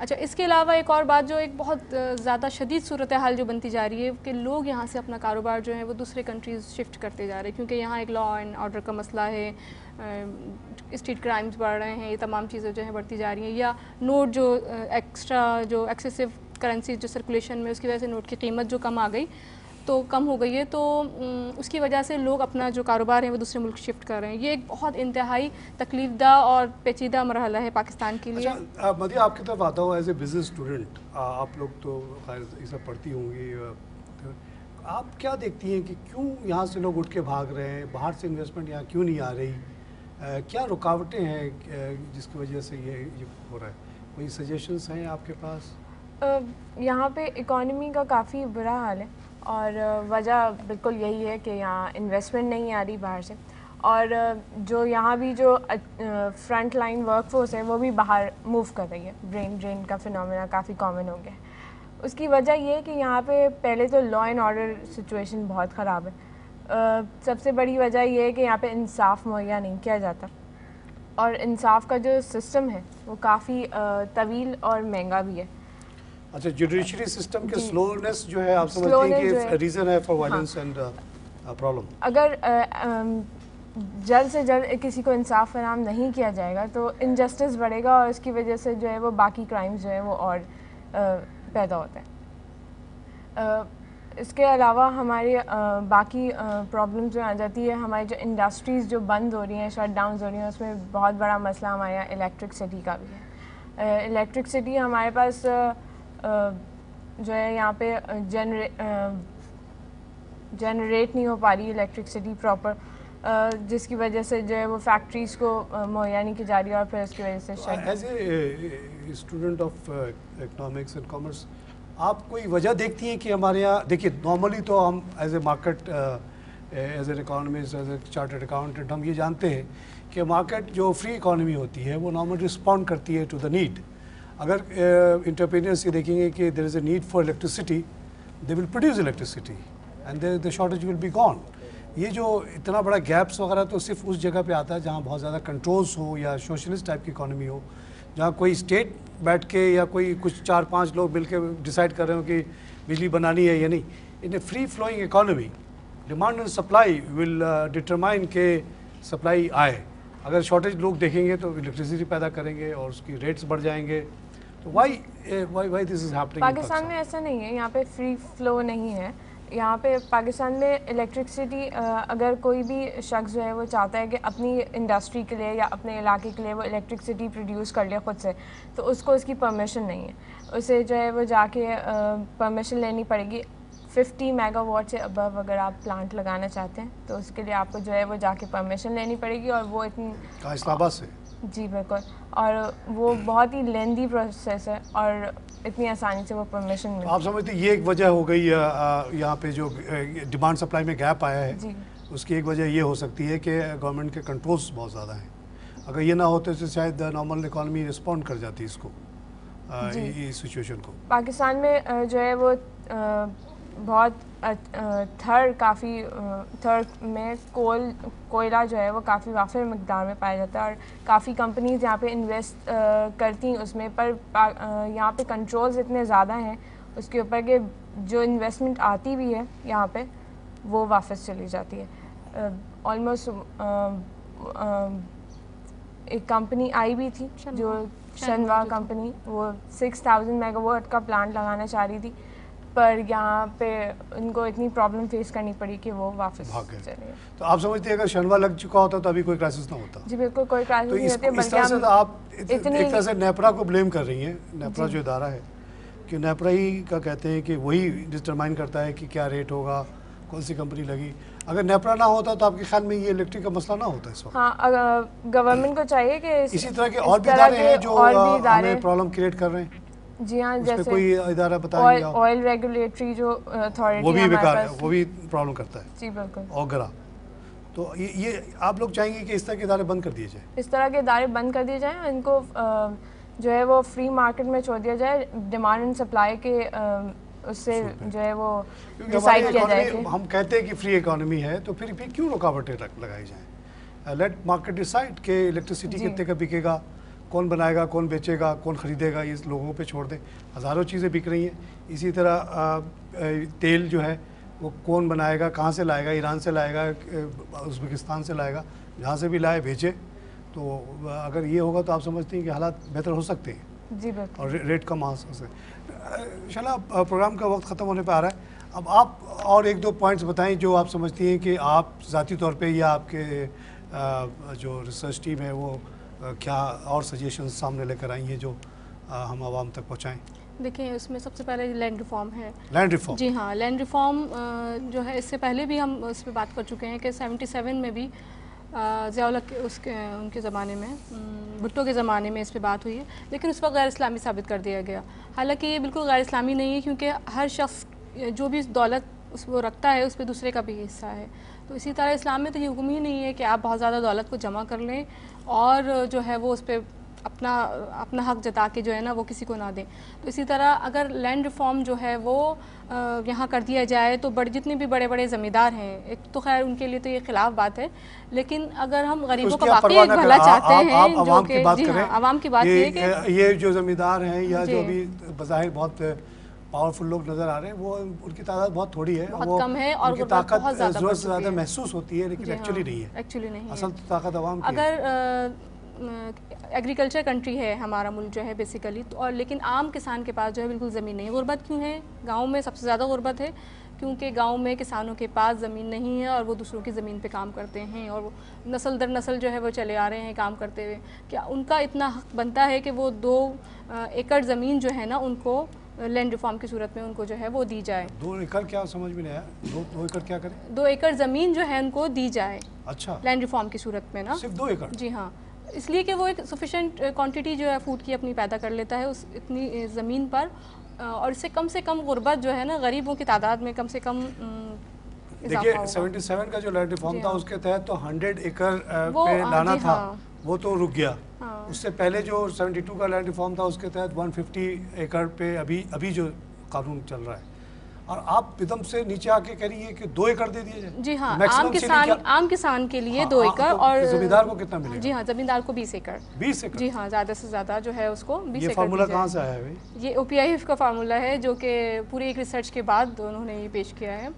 اچھا اس کے علاوہ ایک اور بات جو ایک بہت زیادہ شدید صورتحال جو بنتی جا رہی ہے کہ لوگ یہاں سے اپنا کاروبار جو ہے وہ دوسرے کنٹریز شفٹ کرتے جا رہے ہیں، کیونکہ یہاں ایک لا اینڈ آرڈر کا مسئلہ ہے، اسٹریٹ کرائمز بڑھ رہے ہیں، یہ تمام چیزیں جو ہیں بڑھتی جا رہی ہیں، یا نوٹ جو ایکسٹرا جو ایکسیسو کرنسی جو سرکولیشن میں اس کی وجہ سے نوٹ کی قیمت جو کم ہو گئی ہے تو اس کی وجہ سے لوگ اپنا جو کاروبار ہے وہ دوسرے ملک شفٹ کر رہے ہیں. یہ ایک بہت انتہائی تکلیف دہ اور پیچیدہ مرحلہ ہے پاکستان کے لیے. اچھا مدیحہ آپ کی طرف آتا ہوں ایز اے بزنس اسٹوڈنٹ، آپ لوگ تو خیر یہ سب پڑھتی ہوں گی، آپ کیا دیکھتی ہیں کہ کیوں یہاں سے لوگ اٹھ کے بھاگ رہے ہیں، باہر سے انویسٹمنٹ یہاں کیوں نہیں آ رہی، کیا رکاوٹیں ہیں جس کی وجہ سے یہ ہو رہا ہے؟ کوئی سجیشنس ہیں آپ کے پاس؟ یہاں پہ اکانومی کا کافی برا حال ہے اور وجہ بالکل یہی ہے کہ یہاں انویسٹمنٹ نہیں آ رہی باہر سے، اور جو یہاں بھی جو فرنٹ لائن ورک فورس ہے وہ بھی باہر موو کر رہی ہے. برین ڈرین کا فنومینا کافی کامن ہو گیا ہے. اس کی وجہ یہ ہے کہ یہاں پہ پہلے تو لا اینڈ آرڈر سچویشن بہت خراب ہے. سب سے بڑی وجہ یہ ہے کہ یہاں پہ انصاف مہیا نہیں کیا جاتا، اور انصاف کا جو سسٹم ہے وہ کافی طویل اور مہنگا بھی ہے. اچھا جوڈیشری سسٹم کے سلونیس جو ہے آپ سمجھتے ہیں کہ ریزن ہے فار وائلنس اینڈ پرابلم؟ اگر جلد سے جلد کسی کو انصاف فراہم نہیں کیا جائے گا تو انجسٹس بڑھے گا، اور اس کی وجہ سے جو ہے وہ باقی کرائمز جو ہیں وہ اور پیدا ہوتے ہیں. اس کے علاوہ ہمارے باقی پرابلمز جو آ جاتی ہے، ہماری جو انڈسٹریز جو بند ہو رہی ہیں، شٹ ڈاؤنز ہو رہی ہیں، اس میں بہت بڑا مسئلہ ہمارے یہاں الیکٹرکسٹی کا بھی ہے. الیکٹرکسٹی ہمارے پاس جو ہے یہاں پہ جنریٹ نہیں ہو پا رہی الیکٹرکسٹی پراپر، جس کی وجہ سے جو ہے وہ فیکٹریز کو مہیا نہیں کی جا رہی، اور پھر اس کی وجہ سے as a student of economics and commerce آپ کوئی وجہ دیکھتی ہیں کہ ہمارے یہاں دیکھیے نارملی تو ہم as a market as a economist as a chartered accountant ہم یہ جانتے ہیں کہ مارکیٹ جو فری اکانومی ہوتی ہے وہ نارمل رسپونڈ کرتی ہے ٹو دا نیڈ. اگر انٹرپرینئرس یہ دیکھیں گے کہ there is a need for electricity, they will produce electricity and the shortage will be gone. یہ جو اتنا بڑا گیپس وغیرہ تو صرف اس جگہ پہ آتا ہے جہاں بہت زیادہ کنٹرولس ہو یا سوشلسٹ ٹائپ کی اکانومی ہو، جہاں کوئی اسٹیٹ بیٹھ کے یا کوئی کچھ 4-5 لوگ مل کے ڈیسائیڈ کر رہے ہوں کہ بجلی بنانی ہے یا نہیں. In a free flowing economy demand and supply will determine کہ سپلائی آئے. اگر شارٹیج لوگ دیکھیں گے تو الیکٹریسٹی پیدا کریں گے اور اس کی ریٹس بڑھ جائیں گے. تو why this is happening? Pakistan میں ایسا نہیں ہے، یہاں پہ فری فلو نہیں ہے. یہاں پہ پاکستان میں الیکٹرکسٹی اگر کوئی بھی شخص جو ہے وہ چاہتا ہے کہ اپنی انڈسٹری کے لیے یا اپنے علاقے کے لیے وہ الیکٹرکسٹی پروڈیوس کر لے خود سے، تو اس کو اس کی پرمیشن نہیں ہے. اسے جو ہے وہ جا کے پرمیشن لینی پڑے گی. 50 میگا واٹ سے ابو اگر آپ پلانٹ لگانا چاہتے ہیں تو اس کے لیے آپ کو جو ہے وہ جا کے پرمیشن لینی پڑے گی، اور وہ اتنی اسلام آباد سے، جی بالکل، اور وہ بہت ہی لیندی پروسیس ہے اور اتنی آسانی سے وہ پرمیشن ملتی ہے. آپ سمجھتے ہیں یہ ایک وجہ ہو گئی یہاں پہ جو ڈیمانڈ سپلائی میں گیپ آیا ہے؟ جی اس کی ایک وجہ یہ ہو سکتی ہے کہ گورنمنٹ کے کنٹرولز بہت زیادہ ہیں. اگر یہ نہ ہوتے تو شاید نارمل اکانومی رسپونڈ کر جاتی اس کو، اس سچویشن کو. پاکستان میں جو ہے وہ بہت تھرڈ میں کوئلہ جو ہے وہ کافی وافر مقدار میں پایا جاتا ہے، اور کافی کمپنیز یہاں پہ انویسٹ کرتی ہیں اس میں، پر یہاں پہ کنٹرولز اتنے زیادہ ہیں اس کے اوپر کہ جو انویسٹمنٹ آتی بھی ہے یہاں پہ وہ واپس چلی جاتی ہے. آلموسٹ ایک کمپنی آئی بھی تھی جو شنوا کمپنی، وہ 6000 میگا واٹ کا پلانٹ لگانا چاہ رہی تھی، پر یہاں پہ ان کو اتنی پرابلم فیس کرنی پڑی کہ وہ واپس چلے گئے. تو آپ سمجھتے ہیں اگر شنوا لگ چکا ہوتا تو ابھی کوئی کرائسس نہ ہوتا؟ جی بالکل کوئی کرائسس نہیں ہوتی. اس طرح سے آپ ایک طرح سے نیپرا کو بلیم کر رہی ہیں. نیپرا جو ادارہ ہے کہ نیپرا ہی کا کہتے ہیں کہ وہی ڈٹرمائن کرتا ہے کہ کیا ریٹ ہوگا، کون سی کمپنی لگی. اگر نیپرا نہ ہوتا تو آپ کے خیال میں یہ الیکٹرک کا مسئلہ نہ ہوتا اس وقت؟ ہاں گورنمنٹ کو چاہیے کہ اسی طرح کے اور بھی ادارے ہیں جو ہمیں پرابلم کریٹ کر رہے ہیں. جی ہاں، جیسے کوئی ادارہ بتائیں گے؟ آئل ریگولیٹری جو اتھارٹی وہ بھی بیکار ہے، وہ بھی پرابلم کرتا ہے. جی بالکل. اوگرا. تو یہ آپ لوگ چاہیں گے کہ اس طرح کے ادارے بند کر دیے جائیں؟ اس طرح کے ادارے بند کر دیے جائیں، ان کو جو ہے وہ فری مارکیٹ میں چھوڑ دیا جائے، ڈیمانڈ اینڈ سپلائی کے اس سے جو ہے وہ ڈیسائیڈ کیا جائے. ہم کہتے ہیں کہ فری اکانومی ہے تو پھر کیوں رکاوٹیں لگائی جائیں؟ لیٹ مارکیٹ ڈیسائیڈ کہ الیکٹریسٹی کتنے کا بکے گا، کون بنائے گا, کون بیچے گا, کون خریدے گا, یہ لوگوں پہ چھوڑ دیں. ہزاروں چیزیں بک رہی ہیں. اسی طرح تیل جو ہے وہ کون بنائے گا, کہاں سے لائے گا, ایران سے لائے گا, ازبکستان سے لائے گا, جہاں سے بھی لائے بھیجے. تو اگر یہ ہوگا تو آپ سمجھتے ہیں کہ حالات بہتر ہو سکتے ہیں جی بالکل, اور ریٹ کم آ سکتے ہیں. انشاءاللہ پروگرام کا وقت ختم ہونے پہ آ رہا ہے. اب آپ اور ایک دو پوائنٹس بتائیں جو آپ سمجھتی ہیں کہ آپ ذاتی طور پہ یا آپ کے جو ریسرچ ٹیم ہے وہ کیا اور سجیشنز سامنے لے کر آئی ہیں جو ہم عوام تک پہنچائیں. دیکھیں اس میں سب سے پہلے لینڈ ریفارم ہے. لینڈ ریفارم, جی ہاں, لینڈ ریفارم جو ہے اس سے پہلے بھی ہم اس پہ بات کر چکے ہیں کہ 77 میں بھی ضیاء الحق ان کے زمانے میں, بھٹو کے زمانے میں اس پہ بات ہوئی ہے, لیکن اس وقت غیر اسلامی ثابت کر دیا گیا. حالانکہ یہ بالکل غیر اسلامی نہیں ہے, کیونکہ ہر شخص جو بھی دولت اس وہ رکھتا ہے اس پہ دوسرے کا بھی حصہ ہے. تو اسی طرح اسلام میں تو یہ حکم ہی نہیں ہے کہ آپ بہت زیادہ دولت کو جمع کر لیں اور جو ہے وہ اس پہ اپنا حق جتا کے جو ہے نا وہ کسی کو نہ دیں. تو اسی طرح اگر لینڈ ریفارم جو ہے وہ یہاں کر دیا جائے تو جتنے بھی بڑے بڑے زمیندار ہیں, ایک تو خیر ان کے لیے تو یہ خلاف بات ہے, لیکن اگر ہم غریبوں کا واقعی ایک بھلا چاہتے ہیں جو کہ جی ہاں عوام کی بات یہ ہے کہ یہ جو زمیندار ہیں یا جو بھی بظاہر بہت پاورفل لوگ نظر آ رہے ہیں وہ ان کی تعداد بہت تھوڑی ہے, بہت کم ہے اور ان کی طاقت ضرورت سے زیادہ محسوس ہوتی ہے, لیکن ایکچولی نہیں ہے. ایکچولی نہیں ہے, اصل طاقت عوام کی ہے. اگر ایگریکلچر کنٹری ہے ہمارا ملک جو ہے بیسیکلی, تو اور لیکن عام کسان کے پاس جو ہے بالکل زمین نہیں ہے. غربت کیوں ہے گاؤں میں؟ سب سے زیادہ غربت ہے کیونکہ گاؤں میں کسانوں کے پاس زمین نہیں ہے اور وہ دوسروں کی زمین پہ کام کرتے ہیں اور وہ نسل در نسل جو ہے وہ چلے آ رہے ہیں کام کرتے ہوئے. کیا ان کا اتنا حق بنتا ہے کہ وہ 2 ایکڑ زمین جو ہے نا ان کو لینڈ ریفارم کی صورت میں ان کو جو ہے وہ دی جائے؟ 2 ایکڑ کیا سمجھ میں نہیں آیا, 2 ایکڑ کیا کریں؟ 2 ایکڑ زمین جو ہے ان کو دی جائے. اچھا, لینڈ ریفارم کی صورت میں نا صرف 2 ایکڑ؟ جی ہاں, اس لیے کہ وہ ایک سفیشینٹ کوانٹٹی جو ہے فوڈ کی اپنی پیدا کر لیتا ہے اس اتنی زمین پر, اور اس سے کم غربت جو ہے نا غریبوں کی تعداد میں کم سے کم دیکھیے 77 کا جو لینڈ ریفارم تھا اس کے تحت تو 100 ایکڑ پہ لانا تھا, وہ تو رک گیا. اس سے پہلے جو 72 کا لینڈ ریفارم تھا اس کے تحت 150 ایکڑ پہ ابھی جو قانون چل رہا ہے, اور آپ ایک سے نیچے آ کے کہہ رہی ہیں کہ 2 ایکڑ دے دیے جائے. جی ہاں, عام کسان کے لیے 2 ایکڑ, اور زمیندار کو کتنا ملے گا؟ جی ہاں, زمیندار کو 20 ایکڑ. 20 ایکڑ؟ جی ہاں, زیادہ سے زیادہ جو ہے اس کو 20 ایکڑ. یہ فارمولہ کہاں سے آیا ہے بھائی؟ یہ OPIF کا فارمولہ ہے جو کہ پوری ایک ریسرچ کے بعد انہوں نے یہ پیش کیا ہے.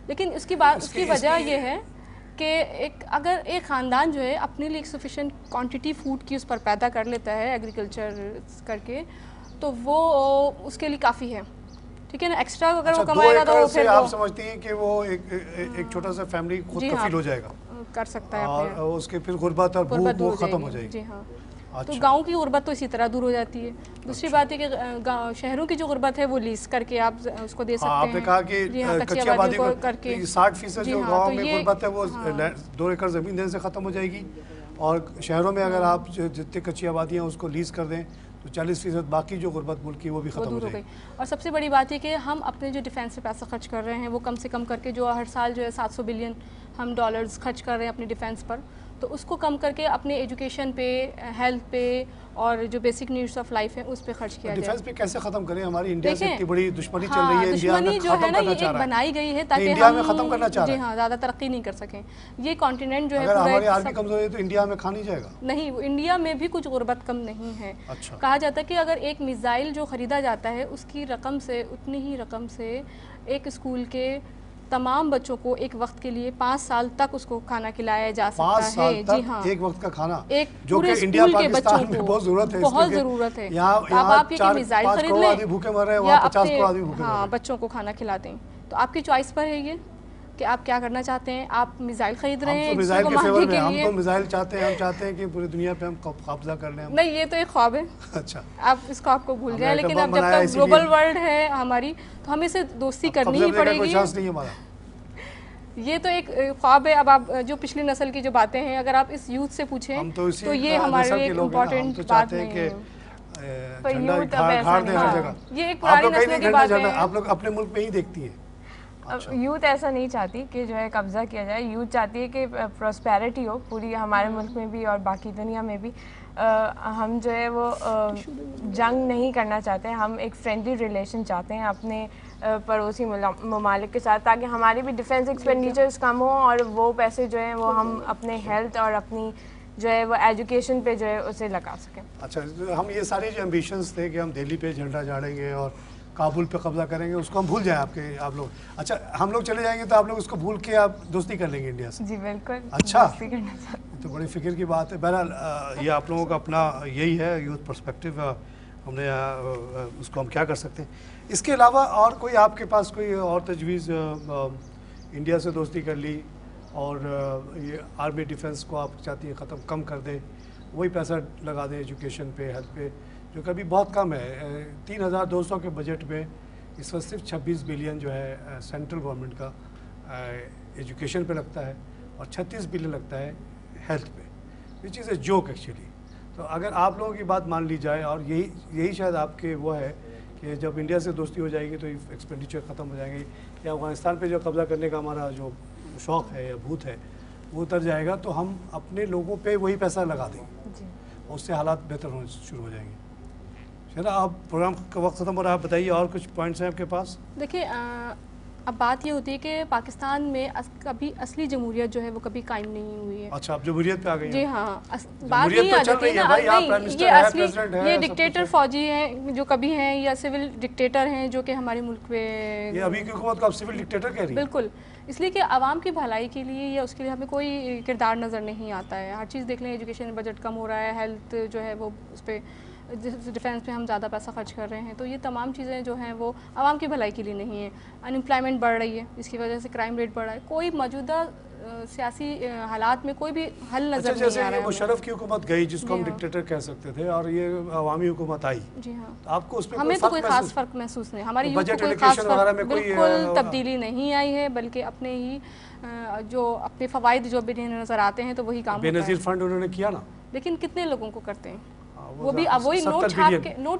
لیکن اس کی وجہ یہ ہے کہ اگر ایک خاندان جو ہے اپنے لیے ایک سفیشینٹ کوانٹٹی فوڈ کی اس پر پیدا کر لیتا ہے ایگریکلچر کر کے, تو وہ اس کے لیے کافی ہے. ٹھیک ہے نا, ایکسٹرا اگر وہ کمائے گا تو پھر آپ سمجھتی ہیں کہ وہ ایک چھوٹا سا فیملی خود کفیل ہو جائے گا, کر سکتا ہے, اور اس کے پھر غربت اور بھوک وہ ختم ہو جائے گی. جی ہاں, تو گاؤں کی غربت تو اسی طرح دور ہو جاتی ہے. دوسری بات ہے کہ شہروں کی جو غربت ہے وہ لیز کر کے آپ اس کو دے سکتے ہیں. آپ نے کہا کہ کچی آبادی کو 60% جو گاؤں میں غربت ہے وہ 2 ایکڑ زمین دینے سے ختم ہو جائے گی, اور شہروں میں اگر آپ جتنے کچی آبادیاں اس کو لیز کر دیں تو 40% باقی جو غربت ملک کی وہ بھی ختم ہو جائے گی. اور سب سے بڑی بات ہے کہ ہم اپنے جو ڈیفینس پہ پیسہ خرچ کر رہے ہیں وہ کم سے کم کر کے, جو ہر سال جو ہے 700 بلین ہم ڈالرز خرچ کر رہے ہیں اپنے ڈیفینس پر, تو اس کو کم کر کے اپنے ایجوکیشن پہ, ہیلتھ پہ اور جو بیسک نیڈس آف لائف ہیں اس پہ خرچ کیا جائے. ڈیفینس پہ کیسے ختم کریں؟ ہماری انڈیا سے اتنی بڑی دشمنی چل رہی ہے, دشمنی جو ہے نا یہ ایک بنائی گئی ہے تاکہ انڈیا میں ختم کرنا چاہ رہے ہیں. جی ہاں, زیادہ ترقی نہیں کر سکیں. یہ کانٹیننٹ جو ہے اگر ہماری آرمی کمزور ہے تو انڈیا میں کھا نہیں جائے گا. نہیں, انڈیا میں بھی کچھ غربت کم نہیں ہے. کہا جاتا ہے کہ اگر ایک میزائل جو خریدا جاتا ہے اس کی رقم سے, اتنی ہی رقم سے ایک اسکول کے تمام بچوں کو ایک وقت کے لیے 5 سال تک اس کو کھانا کھلایا جا سکتا ہے. جی ہاں, ایک وقت کا کھانا, جو کہ انڈیا پاکستان میں بہت ضرورت ہے, بہت ضرورت ہے. آپ یہ کہ میزائل خرید لیں یا اپنے بچوں کو کھانا کھلا دیں, تو آپ کی چوائس پر ہے یہ کہ آپ کیا کرنا چاہتے ہیں. آپ میزائل خرید رہے ہیں میزائل کے فیور میں, ہم تو میزائل چاہتے ہیں, ہم چاہتے ہیں کہ پوری دنیا پہ ہم قبضہ کر لیں. نہیں, یہ تو ایک خواب ہے. اچھا, آپ اس کو آپ کو بھول جائیں, لیکن اب جب تک گلوبل ورلڈ ہے ہماری تو ہمیں سے دوستی کرنی ہی پڑے گی. یہ تو ایک خواب ہے. اب آپ جو پچھلی نسل کی جو باتیں ہیں اگر آپ اس یوتھ سے پوچھیں تو یہ ہمارے لیے ایک امپورٹنٹ بات نہیں ہے. یہ ایک پرانی نسلوں کی بات ہے. آپ لوگ اپنے ملک میں ہی دیکھتی ہیں. یوتھ ایسا نہیں چاہتی کہ جو ہے قبضہ کیا جائے. یوتھ چاہتی ہے کہ پراسپیرٹی ہو پوری ہمارے ملک میں بھی اور باقی دنیا میں بھی. ہم جو ہے وہ جنگ نہیں کرنا چاہتے ہیں, ہم ایک فرینڈلی ریلیشن چاہتے ہیں اپنے پڑوسی ممالک کے ساتھ, تاکہ ہماری بھی ڈیفینس ایکسپینڈیچرز کم ہوں اور وہ پیسے جو ہیں وہ ہم اپنے ہیلتھ اور اپنی جو ہے وہ ایجوکیشن پہ جو ہے اسے لگا سکیں. اچھا, ہم یہ سارے جو ایمبیشنز تھے کہ ہم دہلی پہ جھنڈا جھاڑیں گے اور کابل پہ قبضہ کریں گے, اس کو ہم بھول جائیں آپ لوگ. اچھا, ہم لوگ چلے جائیں گے تو آپ لوگ اس کو بھول کے آپ دوستی کر لیں گے انڈیا سے؟ جی بالکل. اچھا, تو بڑی فکر کی بات ہے. بہرحال یہ آپ لوگوں کا اپنا یہی ہے یوتھ پرسپیکٹیو, ہم نے اس کو ہم کیا کر سکتے ہیں. اس کے علاوہ اور کوئی آپ کے پاس کوئی اور تجویز؟ انڈیا سے دوستی کر لی اور یہ آرمی ڈیفنس کو آپ چاہتی ہیں ختم کم کر دیں, وہی پیسہ لگا دیں ایجوکیشن پہ, ہیلتھ پہ, جو کہ ابھی بہت کم ہے. 3200 کے بجٹ میں اس وقت صرف 26 بلین جو ہے سینٹرل گورنمنٹ کا ایجوکیشن پہ لگتا ہے اور 36 بلین لگتا ہے ہیلتھ پہ, وچ از اے جوک ایکچولی. تو اگر آپ لوگوں کی بات مان لی جائے, اور یہی شاید آپ کے وہ ہے کہ جب انڈیا سے دوستی ہو جائے گی تو ایکسپینڈیچر ختم ہو جائیں گے, یا افغانستان پہ جو قبضہ کرنے کا ہمارا جو شوق ہے یا بھوت ہے وہ اتر جائے گا, تو ہم اپنے لوگوں پہ وہی پیسہ لگا دیں گے, اس سے حالات بہتر ہونے شروع ہو جائیں گے. چلو, آپ پروگرام کا وقت ختم ہو رہا ہے, آپ بتائیے اور کچھ پوائنٹس ہیں آپ کے پاس؟ دیکھیے, اب بات یہ ہوتی ہے کہ پاکستان میں کبھی اصلی جمہوریت جو ہے وہ کبھی قائم نہیں ہوئی ہے. اچھا, آپ جمہوریت پہ آ گئی ہیں؟ جی ہاں, بات نہیں آ جاتی ہے نا, یہ اصلی یہ ڈکٹیٹر فوجی ہیں جو کبھی ہیں, یا سول ڈکٹیٹر ہیں جو کہ ہمارے ملک پہ. یہ ابھی کی حکومت کو آپ سول ڈکٹیٹر کہہ رہی ہیں؟ بالکل, اس لیے کہ عوام کی بھلائی کے لیے یا اس کے لیے ہمیں کوئی کردار نظر نہیں آتا ہے. ہر چیز دیکھ لیں, ایجوکیشن بجٹ کم ہو رہا ہے, ہیلتھ جو ہے وہ اس پہ, ڈیفینس پہ ہم زیادہ پیسہ خرچ کر رہے ہیں. تو یہ تمام چیزیں جو ہیں وہ عوام کی بھلائی کے لیے نہیں ہیں. انمپلائمنٹ بڑھ رہی ہے, اس کی وجہ سے کرائم ریٹ بڑھ رہا ہے. کوئی موجودہ سیاسی حالات میں کوئی بھی حل نظر نہیں آ رہا ہے. جیسے مشرف کی حکومت گئی جس کو ہم ڈکٹیٹر کہہ سکتے تھے, اور یہ عوامی حکومت آئی. جی ہاں, آپ کو اس پہ ہمیں تو کوئی خاص فرق محسوس نہیں, ہماری یوتھ کو کوئی خاص فرق, بالکل تبدیلی نہیں آئی ہے, بلکہ اپنے ہی جو اپنے فوائد جو بھی نظر آتے ہیں تو وہی کام ہوتا ہے. بے نظیر فنڈ انہوں نے کیا نا, لیکن کتنے لوگوں کو کرتے ہیں, وہ بھی اب وہی نوٹ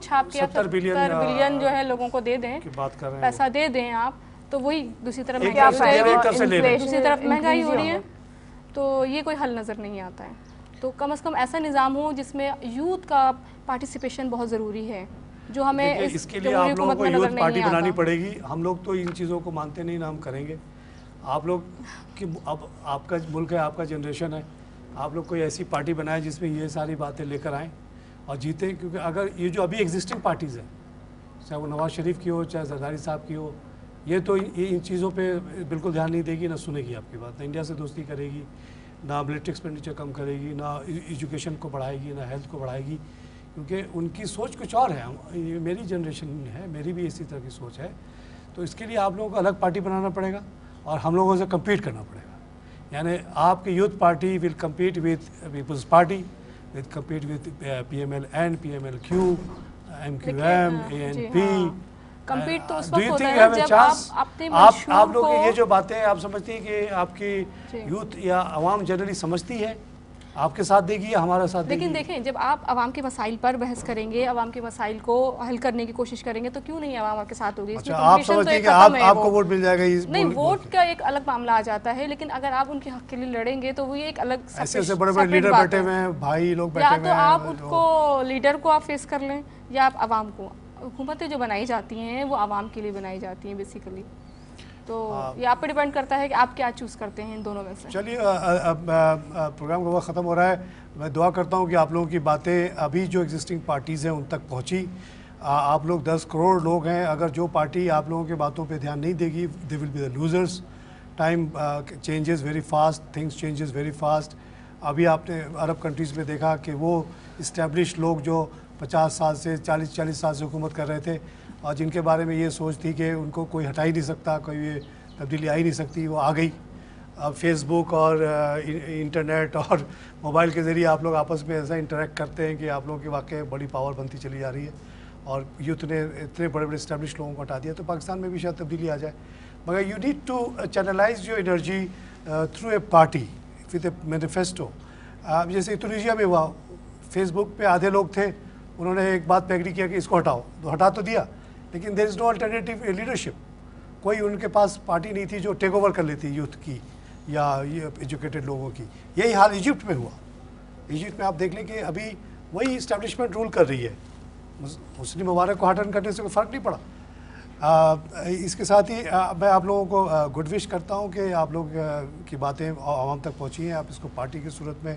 چھاپ کے 70 بلین جو ہے لوگوں کو دے دیں, پیسہ دے دیں آپ, تو وہی دوسری طرف مہنگائی ہو رہی ہے. تو یہ کوئی حل نظر نہیں آتا ہے. تو کم از کم ایسا نظام ہو جس میں یوتھ کا پارٹیسپیشن بہت ضروری ہے, جو ہمیں اس کے لیے آپ لوگوں کو یوتھ پارٹی بنانی پڑے گی. ہم لوگ تو ان چیزوں کو مانتے نہیں, نہ ہم کریں گے. آپ لوگ کہ اب آپ کا ملک ہے, آپ کا جنریشن ہے, آپ لوگ کوئی ایسی پارٹی بنائیں جس میں یہ ساری باتیں لے کر آئیں اور جیتے. کیونکہ اگر یہ جو ابھی ایگزسٹنگ پارٹیز ہیں, چاہے وہ نواز شریف کی ہو, چاہے زرداری صاحب کی ہو, یہ تو ان چیزوں پہ بالکل دھیان نہیں دے گی, نہ سنے گی آپ کی بات, نہ انڈیا سے دوستی کرے گی, نہ ملٹری ایکسپینڈیچر کم کرے گی, نہ ایجوکیشن کو بڑھائے گی, نہ ہیلتھ کو بڑھائے گی. کیونکہ ان کی سوچ کچھ اور ہے. یہ میری جنریشن ہے, میری بھی اسی طرح کی سوچ ہے. تو اس کے لیے آپ لوگوں کو الگ پارٹی بنانا پڑے گا اور ہم لوگوں سے کمپیٹ کرنا پڑے گا. یعنی آپ کی youth party will compete with Peoples Party, will compete with PML-N, PML-Q, MQM, ANP. Compete تو اس وقت ہوتا ہے جب آپ اپنے آپ لوگ یہ جو باتیں آپ سمجھتی ہیں کہ آپ کی یوتھ یا عوام جنرلی سمجھتی ہے, آپ کے ساتھ دے گی یا ہمارا ساتھ دے گی؟ لیکن دیکھیں, جب آپ عوام کے مسائل پر بحث کریں گے, عوام کے مسائل کو حل کرنے کی کوشش کریں گے, تو کیوں نہیں عوام آپ کے ساتھ ہوگی. آپ سمجھتی ہیں کہ آپ کو ووٹ مل جائے گا؟ نہیں, ووٹ کا ایک الگ معاملہ آ جاتا ہے, لیکن اگر آپ ان کے حق کے لیے لڑیں گے تو وہ ایک الگ ایسے بڑے بڑے لیڈر بیٹھے ہوئے ہیں, بھائی لوگ بیٹھے ہوئے ہیں, یا تو آپ ان کو لیڈر کو آپ فیس کر لیں, یا آپ عوام کو. حکومتیں جو بنائی جاتی ہیں وہ عوام کے لیے بنائی جاتی ہیں بیسیکلی. تو یہ آپ پہ ڈیپینڈ کرتا ہے کہ آپ کیا چوز کرتے ہیں ان دونوں میں سے. چلیے, پروگرام کا وقت ختم ہو رہا ہے. میں دعا کرتا ہوں کہ آپ لوگوں کی باتیں ابھی جو ایگزسٹنگ پارٹیز ہیں ان تک پہنچی. آپ لوگ 10 کروڑ لوگ ہیں, اگر جو پارٹی آپ لوگوں کی باتوں پہ دھیان نہیں دے گی, they will be the losers. Time changes very fast, things changes very fast. ابھی آپ نے عرب کنٹریز میں دیکھا کہ وہ اسٹیبلش لوگ جو 50 سال سے 40 سال سے حکومت کر رہے تھے, اور جن کے بارے میں یہ سوچ تھی کہ ان کو کوئی ہٹا ہی نہیں سکتا, کوئی یہ تبدیلی آ ہی نہیں سکتی, وہ آ گئی. اب فیس بک اور انٹرنیٹ اور موبائل کے ذریعے آپ لوگ آپس میں ایسا انٹریکٹ کرتے ہیں کہ آپ لوگوں کی واقعی بڑی پاور بنتی چلی جا ری ہے, اور یوتھ نے اتنے بڑے بڑے اسٹیبلش لوگوں کو ہٹا دیا. تو پاکستان میں بھی شاید تبدیلی آ جائے, مگر you need to channelise your energy through a party with a manifesto. جیسے تونیشیا میں ہوا, فیس بک پہ آدھے لوگ تھے, انہوں نے ایک بات پہ ایگری کیا کہ اس کو ہٹاؤ, تو ہٹا تو دیا, لیکن دیر از نو الٹرنیٹیو لیڈرشپ. کوئی ان کے پاس پارٹی نہیں تھی جو ٹیک اوور کر لیتی یوتھ کی یا ایجوکیٹڈ لوگوں کی. یہی حال ایجپٹ میں ہوا. ایجپٹ میں آپ دیکھ لیں کہ ابھی وہی اسٹیبلشمنٹ رول کر رہی ہے, مسلم ممالک کو ہٹن کرنے سے کوئی فرق نہیں پڑا. اس کے ساتھ ہی میں آپ لوگوں کو گڈ وش کرتا ہوں کہ آپ لوگ کی باتیں عوام تک پہنچی ہیں, آپ اس کو پارٹی کی صورت میں